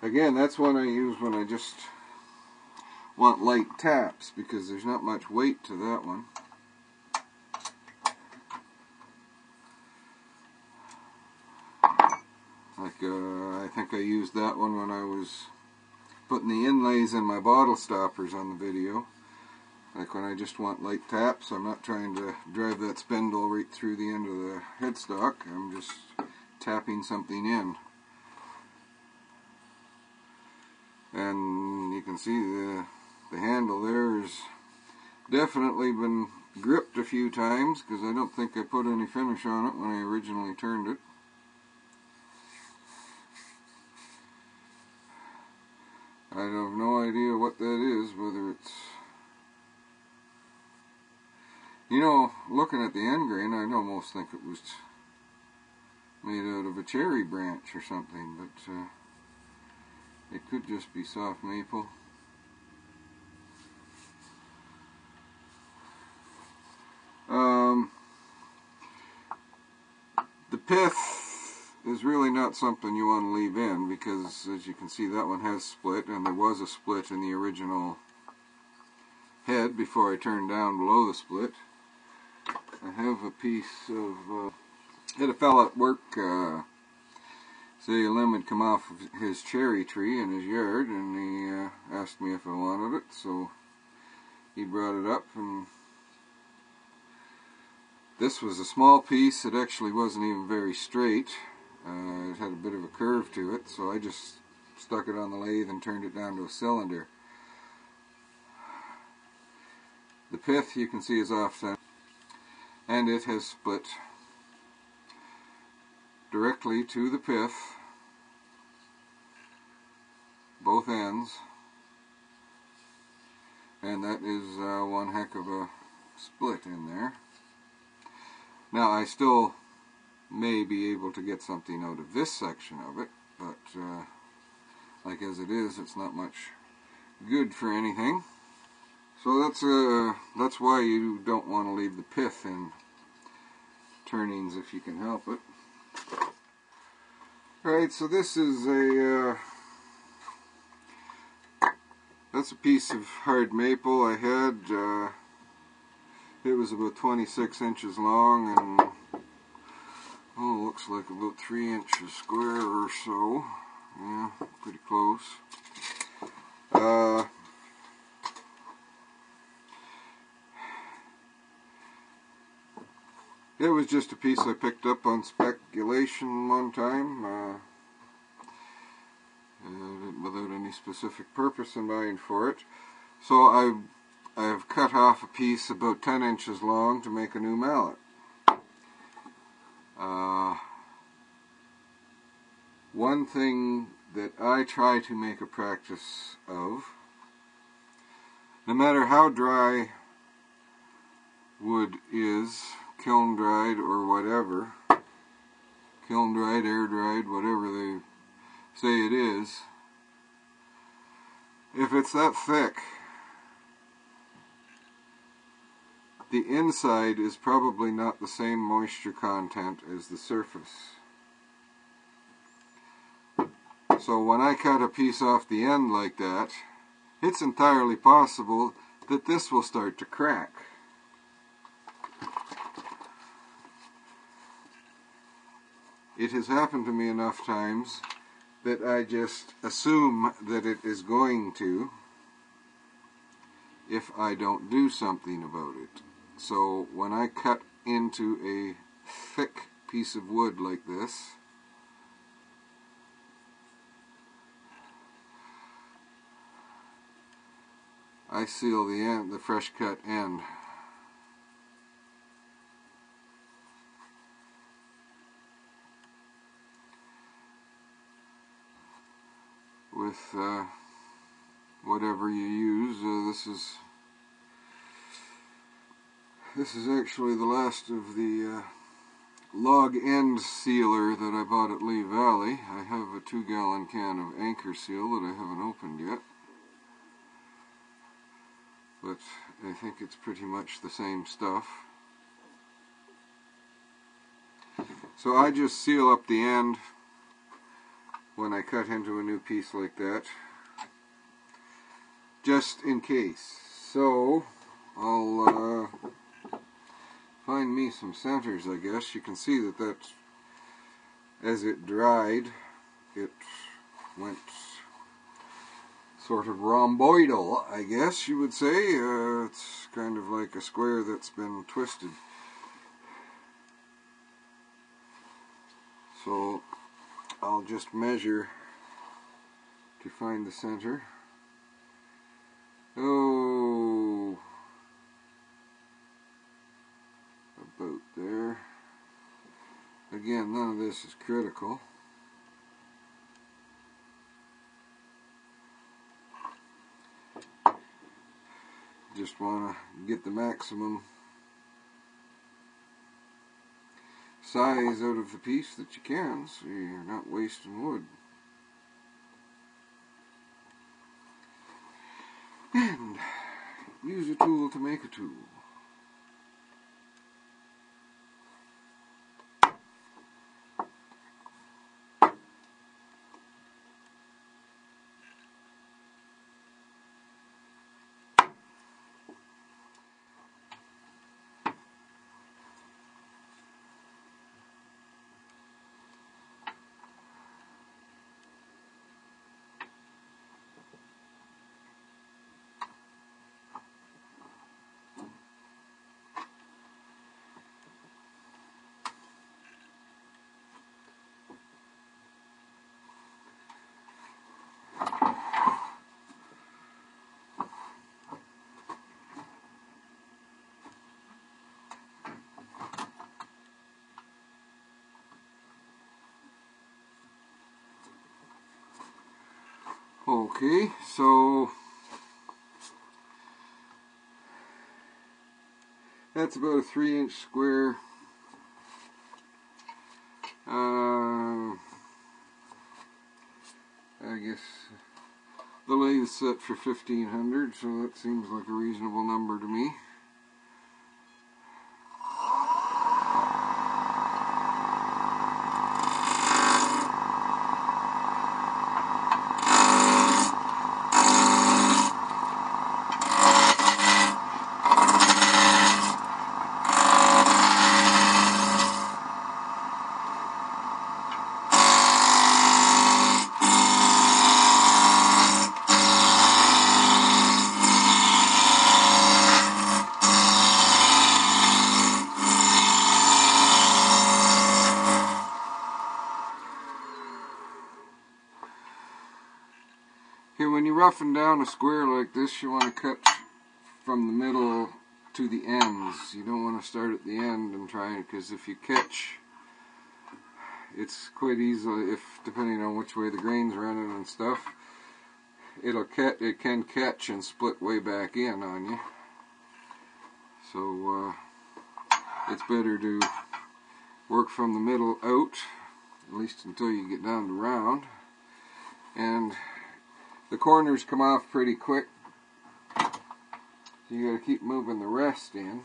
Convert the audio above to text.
Again, that's one I use when I just want light taps, because there's not much weight to that one. Like, I think I used that one when I was putting the inlays in my bottle stoppers on the video. Like when I just want light taps, I'm not trying to drive that spindle right through the end of the headstock, I'm just tapping something in. And you can see the handle there has definitely been gripped a few times, because I don't think I put any finish on it when I originally turned it. I have no idea what that is, whether it's, you know, looking at the end grain, I'd almost think it was made out of a cherry branch or something, but it could just be soft maple. The pith is really not something you want to leave in, because as you can see, that one has split, and there was a split in the original head before I turned down below the split. I have a piece of, had a fella at work say a limb had come off of his cherry tree in his yard, and he asked me if I wanted it, so he brought it up, and this was a small piece. It actually wasn't even very straight. It had a bit of a curve to it, so I just stuck it on the lathe and turned it down to a cylinder. The pith, you can see, is off center, and it has split directly to the pith, both ends, and that is one heck of a split in there. Now, I still may be able to get something out of this section of it, but like as it is, it's not much good for anything. So that's why you don't want to leave the pith in turnings if you can help it. Alright, so this is that's a piece of hard maple I had. It was about 26 inches long and, oh, looks like about 3 inches square or so. Yeah, pretty close. It was just a piece I picked up on speculation one time, without any specific purpose in mind for it. So I've cut off a piece about 10 inches long to make a new mallet. One thing that I try to make a practice of, no matter how dry wood is, kiln dried or whatever, kiln dried, air dried, whatever they say it is, if it's that thick, the inside is probably not the same moisture content as the surface. So when I cut a piece off the end like that, it's entirely possible that this will start to crack. It has happened to me enough times that I just assume that it is going to if I don't do something about it. So when I cut into a thick piece of wood like this, I seal the end, the fresh cut end. With whatever you use. This is actually the last of the log end sealer that I bought at Lee Valley. I have a 2-gallon can of Anchor Seal that I haven't opened yet, but I think it's pretty much the same stuff. So I just seal up the end when I cut into a new piece like that, just in case. So I'll find me some centers, I guess. You can see that as it dried, it went sort of rhomboidal, I guess you would say. It's kind of like a square that's been twisted. So I'll just measure to find the center. Oh, about there. Again, none of this is critical. Just want to get the maximum size out of the piece that you can, so you're not wasting wood. And use a tool to make a tool. Okay, so that's about a 3-inch square. I guess the lathe is set for 1500, so that seems like a reasonable number to me. Okay, when you roughen down a square like this, you want to cut from the middle to the ends. You don't want to start at the end and try it, because if you catch, it's quite easily, depending on which way the grain's running and stuff, it can catch and split way back in on you. So it's better to work from the middle out, at least until you get down to round. And the corners come off pretty quick. You got to keep moving the rest in.